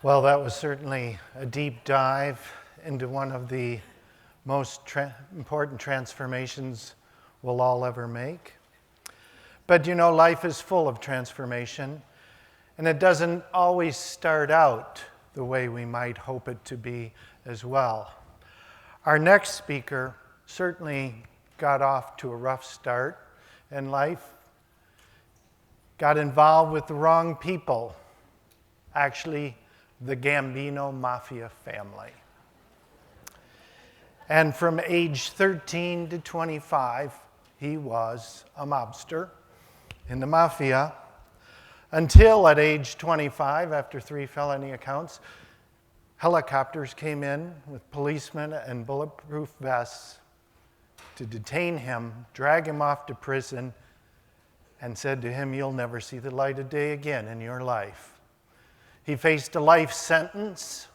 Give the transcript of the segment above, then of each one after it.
Well, that was certainly a deep dive into one of the most important transformations we'll all ever make. But you know, life is full of transformation, and it doesn't always start out the way we might hope it to be as well. Our next speaker certainly got off to a rough start in life, got involved with the wrong people, actually the Gambino Mafia family. And from age 13 to 25, he was a mobster in the Mafia, until at age 25, after 3 felony accounts, helicopters came in with policemen and bulletproof vests to detain him, drag him off to prison, and said to him, "You'll never see the light of day again in your life." He faced a life sentence,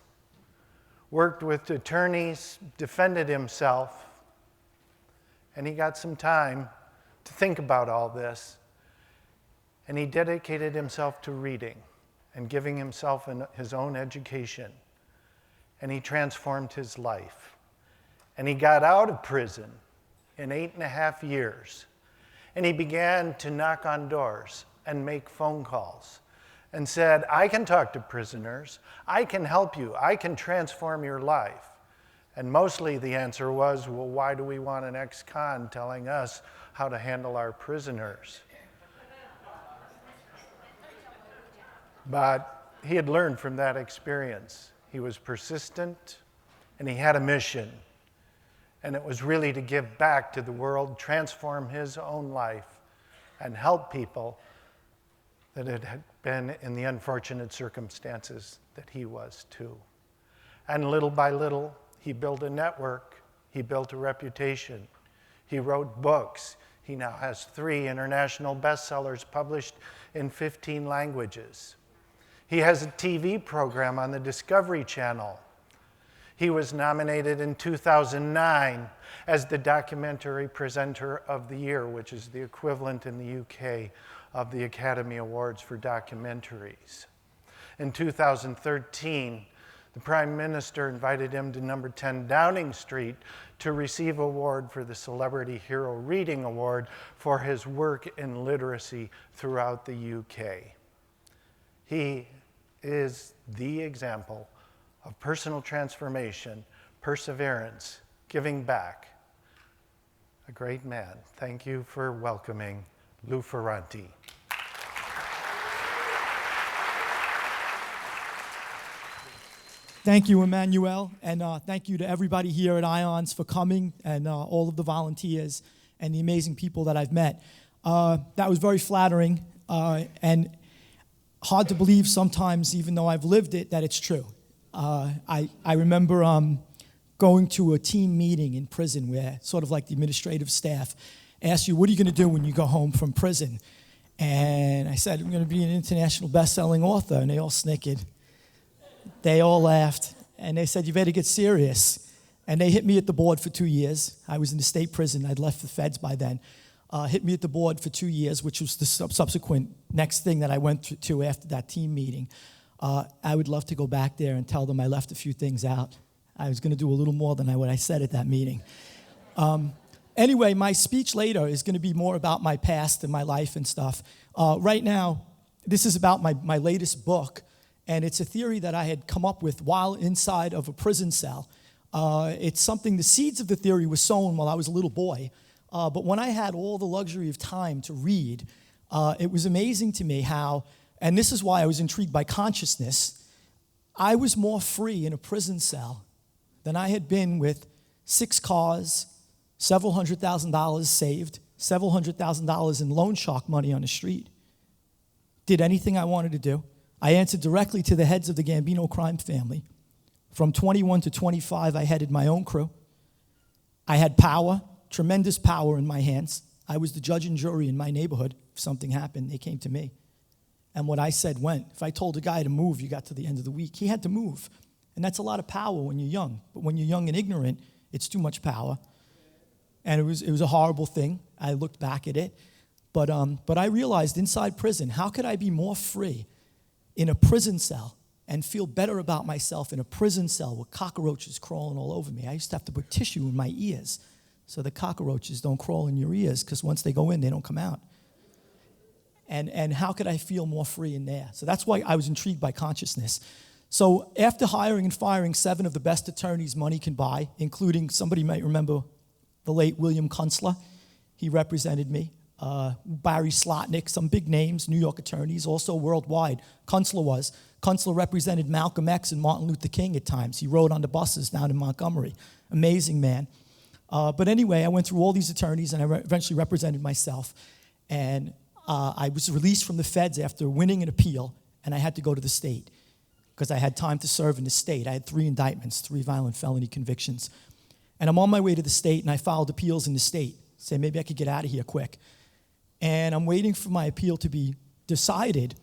worked with attorneys, defended himself, and he got some time to think about all this. And he dedicated himself to reading and giving himself his own education. And he transformed his life. And he got out of prison in 8.5 years. And he began to knock on doors and make phone calls and said, "I can talk to prisoners. I can help you. I can transform your life." And mostly the answer was, well, why do we want an ex-con telling us how to handle our prisoners? But he had learned from that experience. He was persistent, and he had a mission. And it was really to give back to the world, transform his own life, and help people that had been in the unfortunate circumstances that he was too. And little by little, he built a network. He built a reputation. He wrote books. He now has 3 international bestsellers published in 15 languages. He has a TV program on the Discovery Channel. He was nominated in 2009 as the Documentary Presenter of the Year, which is the equivalent in the UK of the Academy Awards for documentaries. In 2013, the Prime Minister invited him to number 10 Downing Street to receive an award for the Celebrity Hero Reading Award for his work in literacy throughout the UK. He is the example of personal transformation, perseverance, giving back. A great man. Thank you for welcoming Lou Ferrante. Thank you, Emmanuel, and thank you to everybody here at IONS for coming, and all of the volunteers and the amazing people that I've met. That was very flattering, and hard to believe sometimes, even though I've lived it, that it's true. I remember going to a team meeting in prison where sort of like the administrative staff asked you, "What are you going to do when you go home from prison?" And I said, "I'm going to be an international best-selling author," and they all snickered. They all laughed, and they said, "You better get serious." And they hit me at the board for 2 years. I was in the state prison. I'd left the feds by then. Hit me at the board for 2 years, which was the subsequent next thing that I went to after that team meeting. I would love to go back there and tell them I left a few things out. I was going to do a little more than what I said at that meeting. Anyway, my speech later is going to be more about my past and my life and stuff. Right now, this is about my latest book, and it's a theory that I had come up with while inside of a prison cell. It's something, the seeds of the theory were sown while I was a little boy, but when I had all the luxury of time to read, it was amazing to me how, and this is why I was intrigued by consciousness, I was more free in a prison cell than I had been with 6 cars, several $100,000 saved, several $100,000 in loan shark money on the street. Did anything I wanted to do. I answered directly to the heads of the Gambino crime family. From 21 to 25, I headed my own crew. I had power, tremendous power in my hands. I was the judge and jury in my neighborhood. If something happened, they came to me. And what I said went. If I told a guy to move, you got to the end of the week, he had to move. And that's a lot of power when you're young. But when you're young and ignorant, it's too much power. And it was a horrible thing. I looked back at it. But I realized inside prison, how could I be more free in a prison cell and feel better about myself in a prison cell with cockroaches crawling all over me. I used to have to put tissue in my ears so the cockroaches don't crawl in your ears, because once they go in, they don't come out. And how could I feel more free in there? So that's why I was intrigued by consciousness. So after hiring and firing 7 of the best attorneys money can buy, including, somebody might remember the late William Kunstler, he represented me. Barry Slotnick, some big names, New York attorneys, also worldwide. Kunstler represented Malcolm X and Martin Luther King at times. He rode on the buses down in Montgomery. Amazing man. But anyway, I went through all these attorneys, and I eventually represented myself. And I was released from the feds after winning an appeal, and I had to go to the state because I had time to serve in the state. I had 3 indictments, 3 violent felony convictions. And I'm on my way to the state, and I filed appeals in the state. Say, maybe I could get out of here quick. And I'm waiting for my appeal to be decided,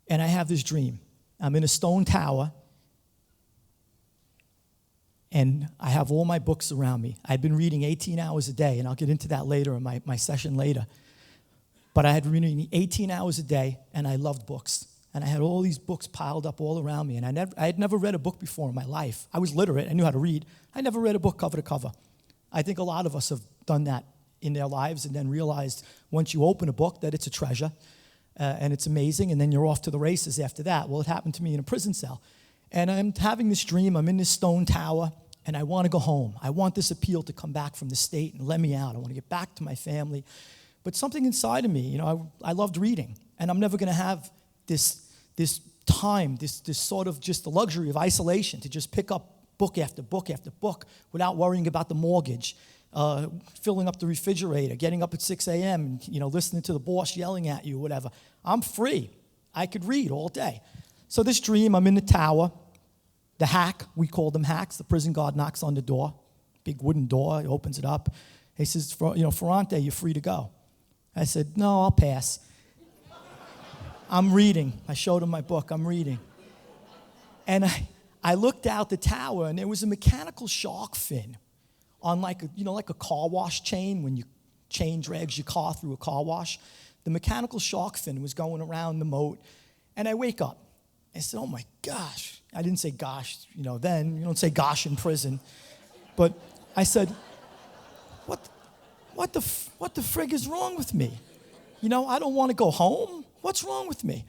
and I have this dream. I'm in a stone tower, and I have all my books around me. I'd been reading 18 hours a day, and I'll get into that later in my session later. But I had been reading 18 hours a day, and I loved books. And I had all these books piled up all around me, and I had never read a book before in my life. I was literate. I knew how to read. I never read a book cover to cover. I think a lot of us have done that in their lives and then realized once you open a book that it's a treasure and it's amazing, and then you're off to the races after that. Well, it happened to me in a prison cell. And I'm having this dream. I'm in this stone tower, and I want to go home. I want this appeal to come back from the state and let me out. I want to get back to my family. But something inside of me, I loved reading, and I'm never going to have this time, this sort of just the luxury of isolation to just pick up book after book after book without worrying about the mortgage, filling up the refrigerator, getting up at 6 a.m., and, listening to the boss yelling at you, whatever. I'm free. I could read all day. So this dream, I'm in the tower. The hack, we call them hacks, the prison guard knocks on the door, big wooden door, he opens it up. He says, Ferrante, you're free to go. I said, no, I'll pass. I'm reading. I showed him my book. I'm reading. And I looked out the tower, and there was a mechanical shark fin on like a car wash chain when chain drags your car through a car wash. The mechanical shark fin was going around the moat, and I wake up. I said, oh my gosh. I didn't say gosh, then. You don't say gosh in prison. But I said, what the frig is wrong with me? I don't want to go home. What's wrong with me?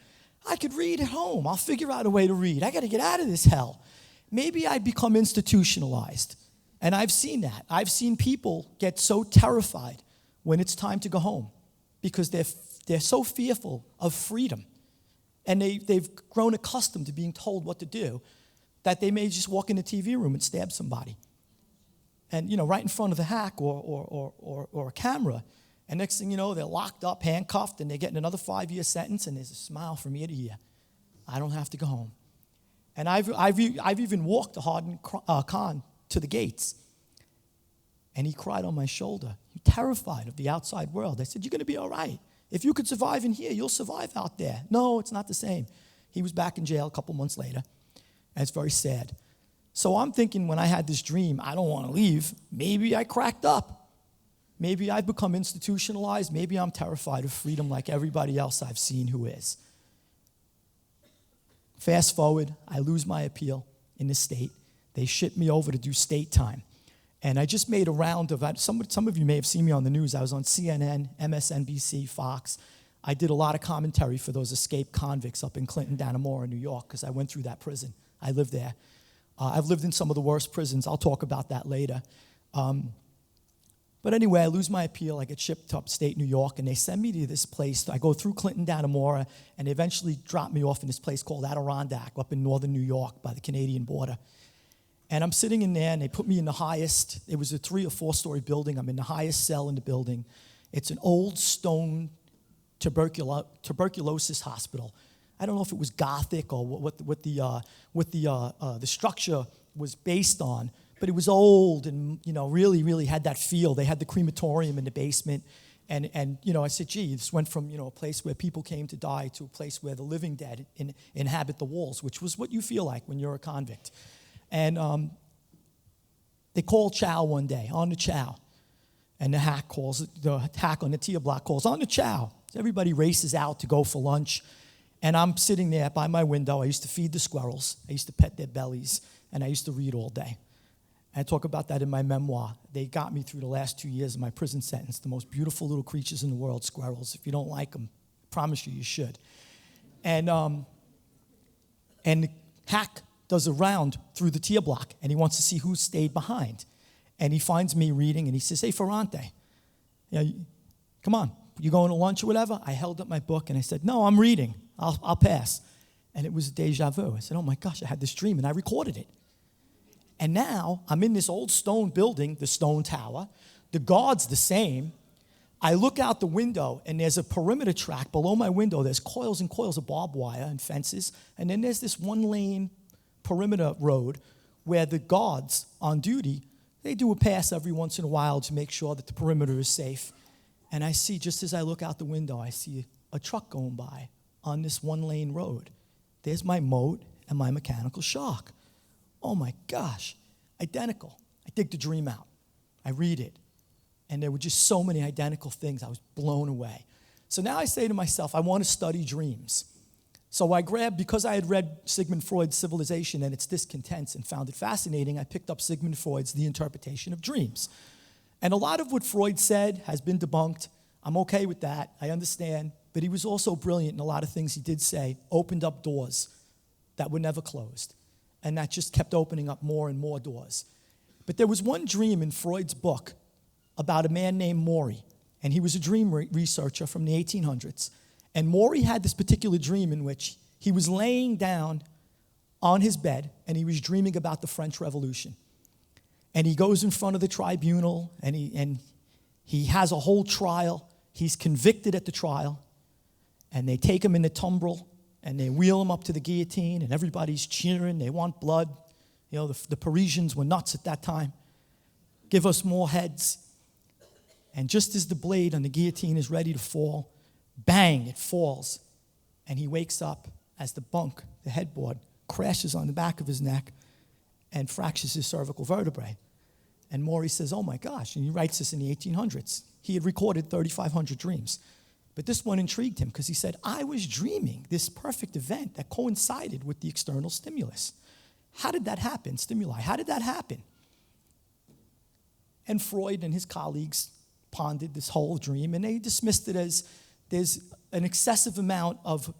I could read at home. I'll figure out a way to read. I got to get out of this hell. Maybe I become institutionalized. And I've seen that. I've seen people get so terrified when it's time to go home because they're so fearful of freedom. And they've grown accustomed to being told what to do that they may just walk in the TV room and stab somebody. And, right in front of the hack or a camera. And next thing you know, they're locked up, handcuffed, and they're getting another 5-year sentence, and there's a smile from ear to ear. I don't have to go home. And I've even walked the hardened Khan to the gates. And he cried on my shoulder. You're terrified of the outside world. I said, you're going to be all right. If you could survive in here, you'll survive out there. No, it's not the same. He was back in jail a couple months later. And it's very sad. So I'm thinking when I had this dream, I don't want to leave. Maybe I cracked up. Maybe I've become institutionalized. Maybe I'm terrified of freedom like everybody else I've seen who is. Fast forward, I lose my appeal in the state. They ship me over to do state time. And I just made a round of, some of you may have seen me on the news. I was on CNN, MSNBC, Fox. I did a lot of commentary for those escaped convicts up in Clinton, Dannemora, New York, because I went through that prison. I lived there. I've lived in some of the worst prisons. I'll talk about that later. But anyway, I lose my appeal. I get shipped to upstate New York, and they send me to this place. I go through Clinton, Dannemora, and they eventually drop me off in this place called Adirondack up in northern New York by the Canadian border. And I'm sitting in there, and they put me in the highest. It was a 3 or 4-story building. I'm in the highest cell in the building. It's an old stone tuberculosis hospital. I don't know if it was Gothic or what the structure was based on, but it was old and really, really had that feel. They had the crematorium in the basement, and I said, gee, this went from a place where people came to die to a place where the living dead inhabit the walls, which was what you feel like when you're a convict. And they called chow one day, on the chow. And the hack on the tier block calls, on the chow. So everybody races out to go for lunch. And I'm sitting there by my window. I used to feed the squirrels. I used to pet their bellies, and I used to read all day. I talk about that in my memoir. They got me through the last 2 years of my prison sentence. The most beautiful little creatures in the world, squirrels. If you don't like them, I promise you should. And the hack does a round through the tier block, and he wants to see who stayed behind. And he finds me reading, and he says, "Hey, Ferrante, come on, you going to lunch or whatever?" I held up my book, and I said, "No, I'm reading. I'll pass." And it was a deja vu. I said, "Oh my gosh, I had this dream," and I recorded it. And now I'm in this old stone building, the stone tower. The guard's the same. I look out the window, and there's a perimeter track below my window. There's coils and coils of barbed wire and fences. And then there's this one-lane perimeter road where the guards on duty, they do a pass every once in a while to make sure that the perimeter is safe. And I see, just as I look out the window, I see a truck going by on this one-lane road. There's my moat and my mechanical shark. Oh my gosh, identical. I dig the dream out. I read it. And there were just so many identical things. I was blown away. So now I say to myself, I want to study dreams. So I grabbed, because I had read Sigmund Freud's Civilization and its discontents and found it fascinating, I picked up Sigmund Freud's The Interpretation of Dreams. And a lot of what Freud said has been debunked. I'm okay with that. I understand. But he was also brilliant, and a lot of things he did say opened up doors that were never closed. And that just kept opening up more and more doors. But there was one dream in Freud's book about a man named Maury, and he was a dream researcher from the 1800s. And Maury had this particular dream in which he was laying down on his bed, and he was dreaming about the French Revolution. And he goes in front of the tribunal, and he has a whole trial. He's convicted at the trial, and they take him in the tumbrel, and they wheel him up to the guillotine, and everybody's cheering. They want blood. You know, the Parisians were nuts at that time. Give us more heads. And just as the blade on the guillotine is ready to fall, bang, it falls. And he wakes up as the bunk, the headboard, crashes on the back of his neck and fractures his cervical vertebrae. And Maury says, "Oh my gosh," and he writes this in the 1800s. He had recorded 3,500 dreams. But this one intrigued him because he said, "I was dreaming this perfect event that coincided with the external stimulus. How did that happen? Stimuli. How did that happen?" And Freud and his colleagues pondered this whole dream, and they dismissed it as there's an excessive amount of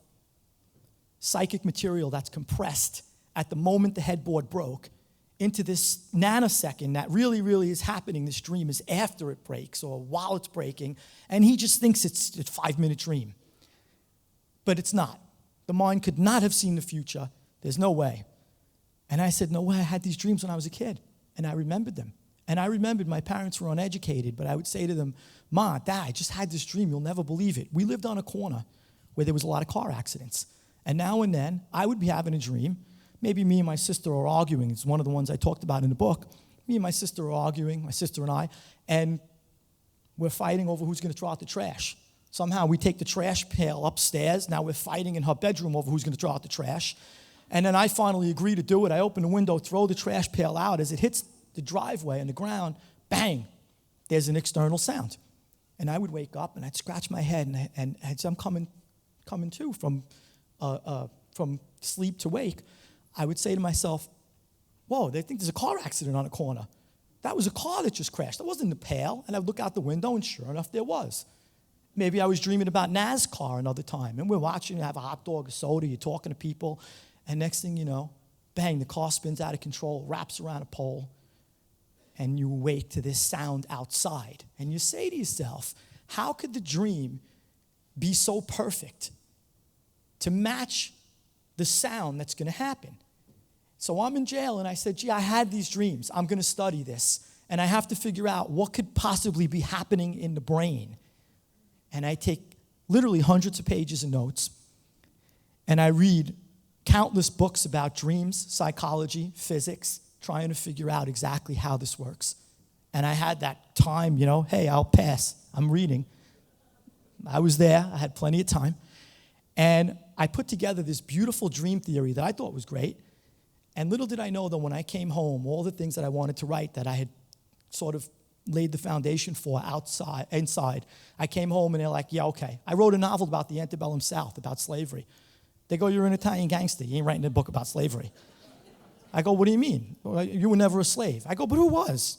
psychic material that's compressed at the moment the headboard broke into this nanosecond that really, really is happening. This dream is after it breaks or while it's breaking, and he just thinks it's a 5-minute dream. But it's not. The mind could not have seen the future. There's no way. And I said, "No way, I had these dreams when I was a kid." And I remembered them. And I remembered my parents were uneducated, but I would say to them, "Ma, Dad, I just had this dream. You'll never believe it." We lived on a corner where there was a lot of car accidents. And now and then, I would be having a dream. Maybe me and my sister are arguing. It's one of the ones I talked about in the book. Me and my sister are arguing, my sister and I, and we're fighting over who's going to throw out the trash. Somehow we take the trash pail upstairs. Now we're fighting in her bedroom over who's going to throw out the trash. And then I finally agree to do it. I open the window, throw the trash pail out. As it hits the driveway and the ground, bang, there's an external sound. And I would wake up and I'd scratch my head, and as I'm coming to from sleep to wake, I would say to myself, "Whoa, they think there's a car accident on a corner. That was a car that just crashed. That wasn't the pail." And I'd look out the window, and sure enough, there was. Maybe I was dreaming about NASCAR another time, and we're watching, you have a hot dog, a soda, you're talking to people, and next thing you know, bang, the car spins out of control, wraps around a pole, and you awake to this sound outside. And you say to yourself, how could the dream be so perfect to match the sound that's going to happen? So I'm in jail, and I said, "Gee, I had these dreams. I'm going to study this, and I have to figure out what could possibly be happening in the brain." And I take literally hundreds of pages of notes, and I read countless books about dreams, psychology, physics, trying to figure out exactly how this works. And I had that time, hey, I'll pass. I'm reading. I was there. I had plenty of time. And I put together this beautiful dream theory that I thought was great. And little did I know that when I came home, all the things that I wanted to write that I had sort of laid the foundation for inside, I came home and they're like, "Yeah, okay." I wrote a novel about the antebellum South, about slavery. They go, you're an Italian gangster. You ain't writing a book about slavery. I go, what do you mean? Well, you were never a slave. I go, but who was?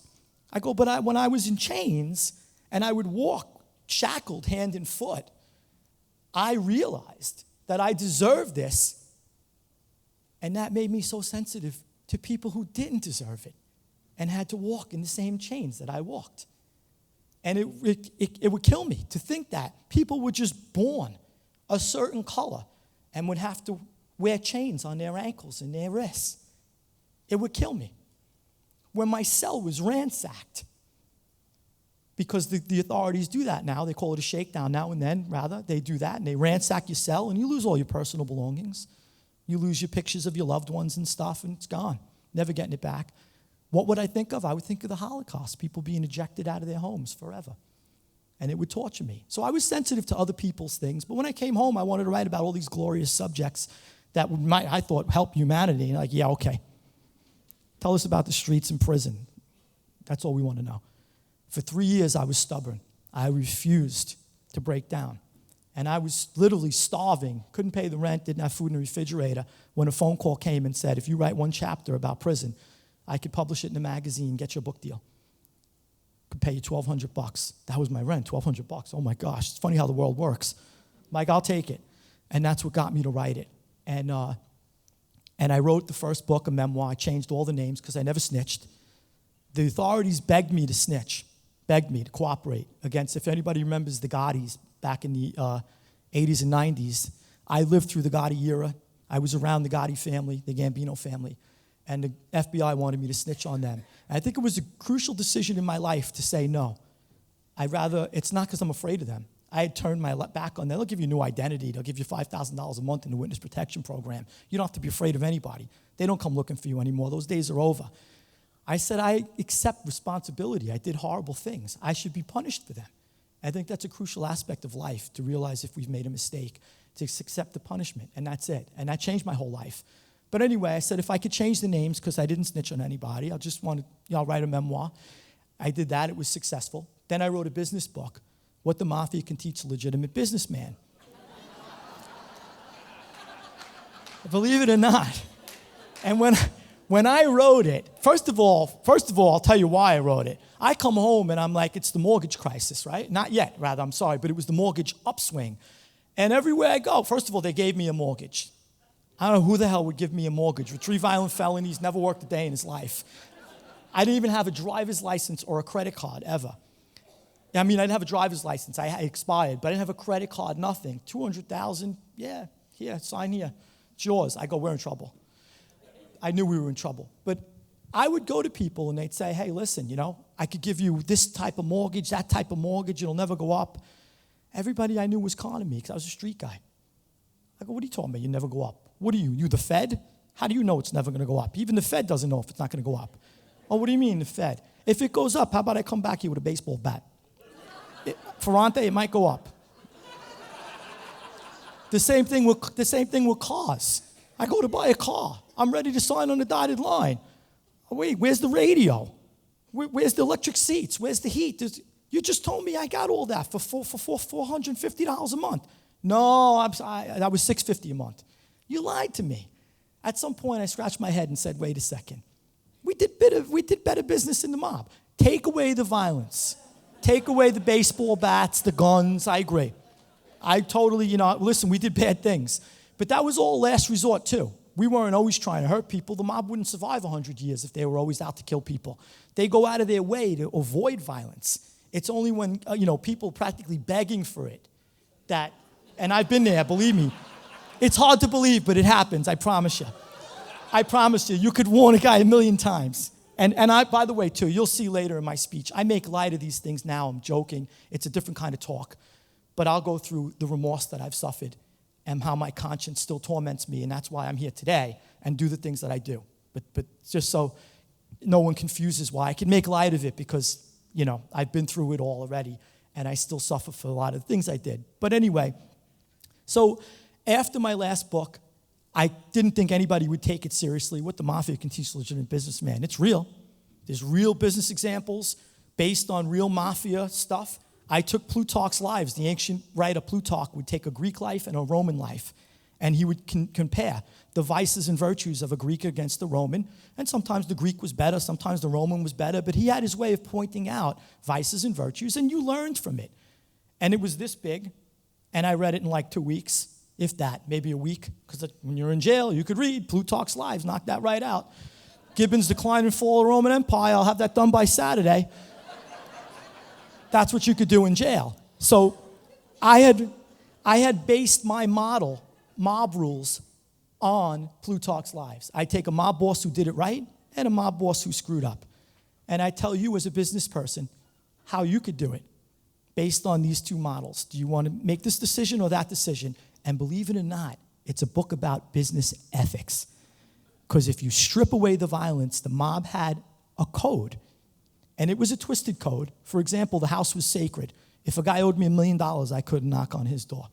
I go, but when I was in chains and I would walk shackled hand and foot, I realized that I deserved this, and that made me so sensitive to people who didn't deserve it and had to walk in the same chains that I walked. And it would kill me to think that people were just born a certain color and would have to wear chains on their ankles and their wrists. It would kill me. When my cell was ransacked, because the authorities do that now, they call it a shakedown now and then, rather, they do that, and they ransack your cell, and you lose all your personal belongings. You lose your pictures of your loved ones and stuff, and it's gone. Never getting it back. What would I think of? I would think of the Holocaust, people being ejected out of their homes forever. And it would torture me. So I was sensitive to other people's things, but when I came home, I wanted to write about all these glorious subjects that I thought, help humanity. And like, yeah, okay. Tell us about the streets and prison. That's all we want to know. For 3 years, I was stubborn. I refused to break down. And I was literally starving, couldn't pay the rent, didn't have food in the refrigerator, when a phone call came and said, if you write one chapter about prison, I could publish it in a magazine, get you a book deal. Could pay you $1,200. That was my rent, $1,200. Oh my gosh, it's funny how the world works. I'm like, I'll take it. And that's what got me to write it. And I wrote the first book, a memoir. I changed all the names because I never snitched. The authorities begged me to snitch, begged me to cooperate against, if anybody remembers the Gottis back in the 80s and 90s, I lived through the Gotti era. I was around the Gotti family, the Gambino family, and the FBI wanted me to snitch on them. And I think it was a crucial decision in my life to say no. It's not because I'm afraid of them. I had turned my back on them. They'll give you a new identity. They'll give you $5,000 a month in the witness protection program. You don't have to be afraid of anybody. They don't come looking for you anymore. Those days are over. I said, I accept responsibility. I did horrible things. I should be punished for them. I think that's a crucial aspect of life, to realize if we've made a mistake, to accept the punishment, and that's it. And that changed my whole life. But anyway, I said if I could change the names, because I didn't snitch on anybody, I'll write a memoir. I did that. It was successful. Then I wrote a business book, What the Mafia Can Teach a Legitimate Businessman. Believe it or not. And when I wrote it, first of all, I'll tell you why I wrote it. I come home and I'm like, it's the mortgage crisis, right? Not yet, rather, I'm sorry, but it was the mortgage upswing. And everywhere I go, first of all, they gave me a mortgage. I don't know who the hell would give me a mortgage with 3 violent felonies, never worked a day in his life. I didn't even have a driver's license or a credit card, ever. I mean, I didn't have a driver's license. I had expired, but I didn't have a credit card, nothing. $200,000, yeah, here, sign here. It's yours. I go, we're in trouble. I knew we were in trouble. But I would go to people and they'd say, hey, listen, I could give you this type of mortgage, that type of mortgage, it'll never go up. Everybody I knew was conning me because I was a street guy. I go, what are you talking about? You never go up. What are you? You the Fed? How do you know it's never going to go up? Even the Fed doesn't know if it's not going to go up. Oh, what do you mean the Fed? If it goes up, how about I come back here with a baseball bat? Ferrante, it might go up. The same thing with cars. I go to buy a car. I'm ready to sign on the dotted line. Oh, wait, where's the radio? Where's the electric seats? Where's the heat? You just told me I got all that for $450 a month. No, that was $650 a month. You lied to me. At some point, I scratched my head and said, wait a second. We did better business in the mob. Take away the violence. Take away the baseball bats, the guns. I agree. I totally, listen, we did bad things. But that was all last resort, too. We weren't always trying to hurt people. The mob wouldn't survive 100 years if they were always out to kill people. They go out of their way to avoid violence. It's only when, people practically begging for it that, and I've been there, believe me. It's hard to believe, but it happens, I promise you. I promise you. You could warn a guy 1,000,000 times. And I, by the way, too, you'll see later in my speech, I make light of these things now. I'm joking. It's a different kind of talk. But I'll go through the remorse that I've suffered and how my conscience still torments me, and that's why I'm here today and do the things that I do. But just so no one confuses why, I can make light of it because, I've been through it all already, and I still suffer for a lot of the things I did. But anyway, so after my last book, I didn't think anybody would take it seriously. What the Mafia Can Teach a Legitimate Businessman. It's real. There's real business examples based on real mafia stuff. I took Plutarch's lives. The ancient writer Plutarch would take a Greek life and a Roman life And he would compare the vices and virtues of a Greek against the Roman. And sometimes the Greek was better, sometimes the Roman was better, but he had his way of pointing out vices and virtues, and you learned from it. And it was this big, and I read it in like 2 weeks, if that, maybe a week, because when you're in jail, you could read Plutarch's Lives, knock that right out. Gibbon's Decline and Fall of the Roman Empire, I'll have that done by Saturday. That's what you could do in jail. So I had based my model, mob rules, on Plutarch's Lives. I take a mob boss who did it right and a mob boss who screwed up. And I tell you as a business person how you could do it based on these two models. Do you want to make this decision or that decision? And believe it or not, it's a book about business ethics. Because if you strip away the violence, the mob had a code. And it was a twisted code. For example, the house was sacred. If a guy owed me $1 million, I couldn't knock on his door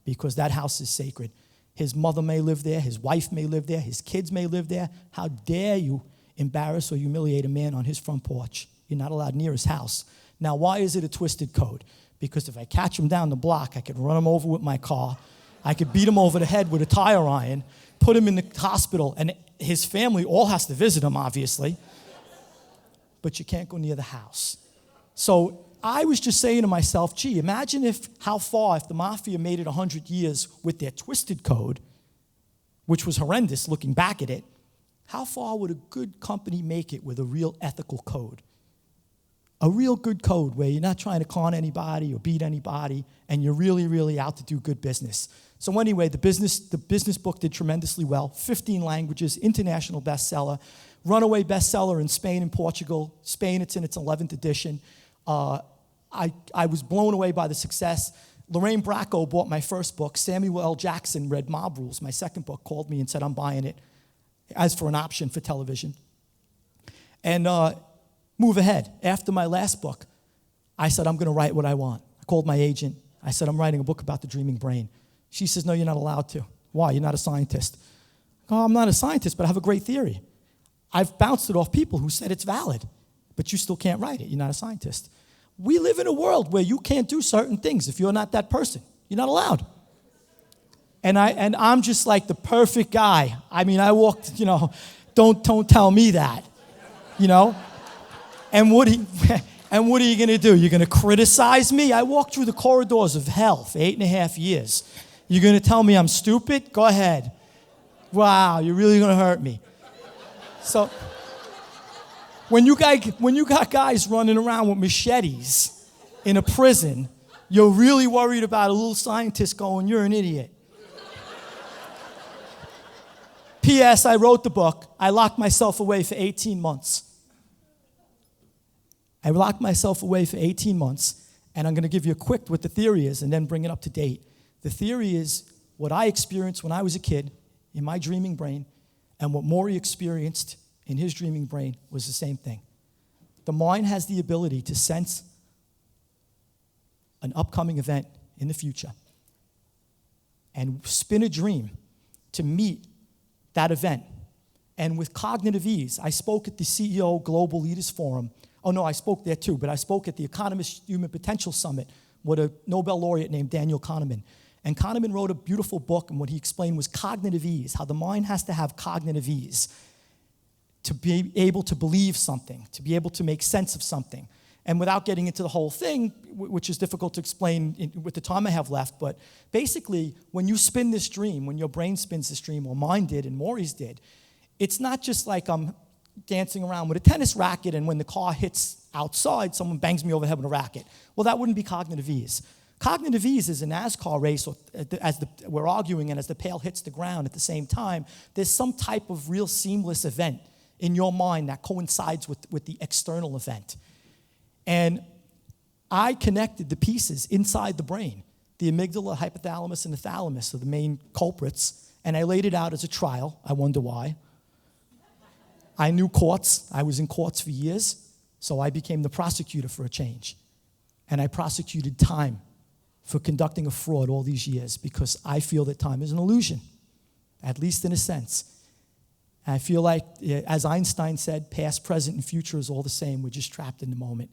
because that house is sacred. His mother may live there, his wife may live there, his kids may live there. How dare you embarrass or humiliate a man on his front porch? You're not allowed near his house. Now, why is it a twisted code? Because if I catch him down the block, I could run him over with my car. I could beat him over the head with a tire iron, put him in the hospital, and his family all has to visit him, obviously. But you can't go near the house. So I was just saying to myself, gee, imagine if the mafia made it 100 years with their twisted code, which was horrendous looking back at it, how far would a good company make it with a real ethical code? A real good code where you're not trying to con anybody or beat anybody, and you're really, really out to do good business. So anyway, the business book did tremendously well. 15 languages, international bestseller, runaway bestseller in Spain and Portugal. Spain, it's in its 11th edition. I was blown away by the success. Lorraine Bracco bought my first book. Samuel L. Jackson read Mob Rules, my second book, called me and said, I'm buying it as for an option for television. And move ahead. After my last book, I said, I'm going to write what I want. I called my agent. I said, I'm writing a book about the dreaming brain. She says, no, you're not allowed to. Why? You're not a scientist. Oh, I'm not a scientist, but I have a great theory. I've bounced it off people who said it's valid, but you still can't write it. You're not a scientist. We live in a world where you can't do certain things if you're not that person. You're not allowed. And I'm just like the perfect guy. I mean, I walked, don't tell me that, And what are you going to do? You're going to criticize me? I walked through the corridors of hell for 8.5 years. You're going to tell me I'm stupid? Go ahead. Wow, you're really going to hurt me. So when you got guys running around with machetes in a prison, you're really worried about a little scientist going, you're an idiot. P.S. I wrote the book. I locked myself away for 18 months. I locked myself away for 18 months, and I'm going to give you a quick what the theory is and then bring it up to date. The theory is what I experienced when I was a kid in my dreaming brain and what Maury experienced in his dreaming brain was the same thing. The mind has the ability to sense an upcoming event in the future and spin a dream to meet that event. And with cognitive ease, I spoke at the CEO Global Leaders Forum. Oh, no, I spoke there too, but I spoke at the Economist Human Potential Summit with a Nobel laureate named Daniel Kahneman. And Kahneman wrote a beautiful book, and what he explained was cognitive ease, how the mind has to have cognitive ease to be able to believe something, to be able to make sense of something. And without getting into the whole thing, which is difficult to explain with the time I have left, but basically, when you spin this dream, when your brain spins this dream, or mine did and Maury's did, it's not just like I'm dancing around with a tennis racket and when the car hits outside, someone bangs me over the head with a racket. Well, that wouldn't be cognitive ease. Cognitive ease is a NASCAR race, or we're arguing, and as the pail hits the ground at the same time, there's some type of real seamless event in your mind that coincides with the external event. And I connected the pieces inside the brain. The amygdala, hypothalamus, and the thalamus are the main culprits, and I laid it out as a trial. I wonder why. I knew courts. I was in courts for years, so I became the prosecutor for a change. And I prosecuted time for conducting a fraud all these years because I feel that time is an illusion, at least in a sense. And I feel like, as Einstein said, past, present, and future is all the same. We're just trapped in the moment.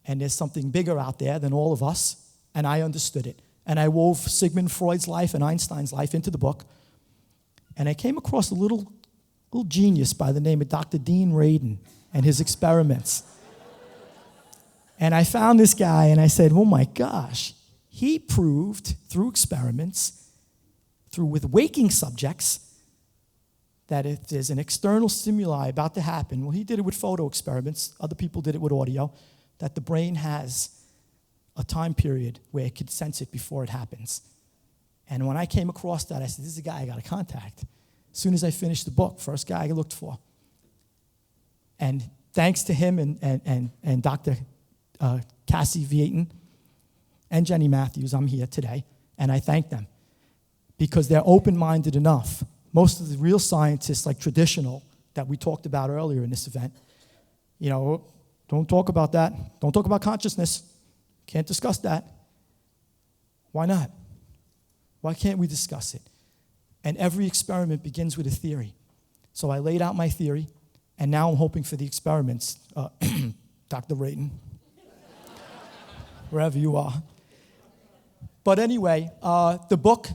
And there's something bigger out there than all of us, and I understood it. and I wove Sigmund Freud's life and Einstein's life into the book. And I came across a little genius by the name of Dr. Dean Radin and his experiments. And I found this guy, and I said, oh my gosh, he proved through experiments, with waking subjects, that if there's an external stimuli about to happen, well, he did it with photo experiments, other people did it with audio, that the brain has a time period where it could sense it before it happens. And when I came across that, I said, this is a guy I got to contact. As soon as I finished the book, first guy I looked for. And thanks to him and Dr. Cassie Vieten and Jenny Matthews, I'm here today, and I thank them because they're open-minded enough. Most of the real scientists, like traditional, that we talked about earlier in this event, don't talk about that. Don't talk about consciousness. Can't discuss that. Why not? Why can't we discuss it? And every experiment begins with a theory. So I laid out my theory, and now I'm hoping for the experiments. Dr. Radin, wherever you are. But anyway, the book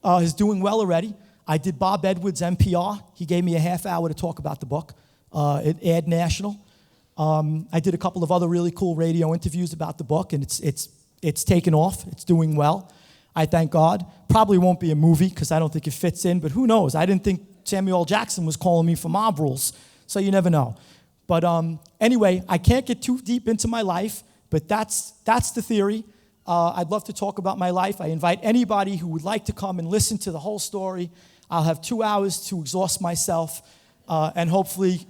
is doing well already. I did Bob Edwards' NPR. He gave me a half hour to talk about the book at Ad National. I did a couple of other really cool radio interviews about the book, and it's taken off. It's doing well. I thank God. Probably won't be a movie because I don't think it fits in, but who knows? I didn't think Samuel L. Jackson was calling me for mob rules, so you never know. But anyway, I can't get too deep into my life, but that's the theory. I'd love to talk about my life. I invite anybody who would like to come and listen to the whole story. I'll have 2 hours to exhaust myself, and hopefully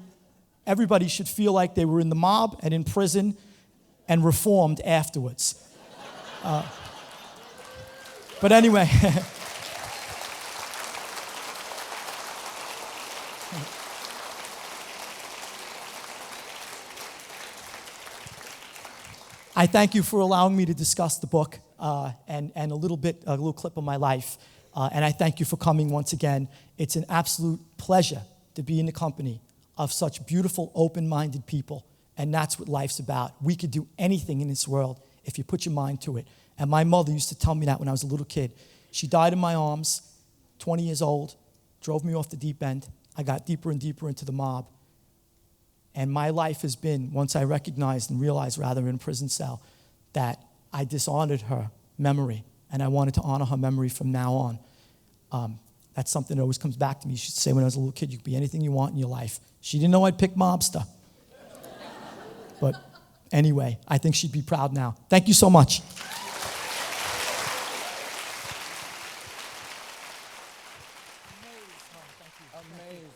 everybody should feel like they were in the mob and in prison and reformed afterwards. But anyway, I thank you for allowing me to discuss the book and a little clip of my life. And I thank you for coming once again. It's an absolute pleasure to be in the company of such beautiful, open-minded people. And that's what life's about. We could do anything in this world if you put your mind to it. And my mother used to tell me that when I was a little kid. She died in my arms, 20 years old, drove me off the deep end. I got deeper and deeper into the mob. And my life has been, once I recognized and realized, rather, in a prison cell, that I dishonored her memory. And I wanted to honor her memory from now on. That's something that always comes back to me. She used to say when I was a little kid, you can be anything you want in your life. She didn't know I'd pick mobster. But anyway, I think she'd be proud now. Thank you so much. Amazing.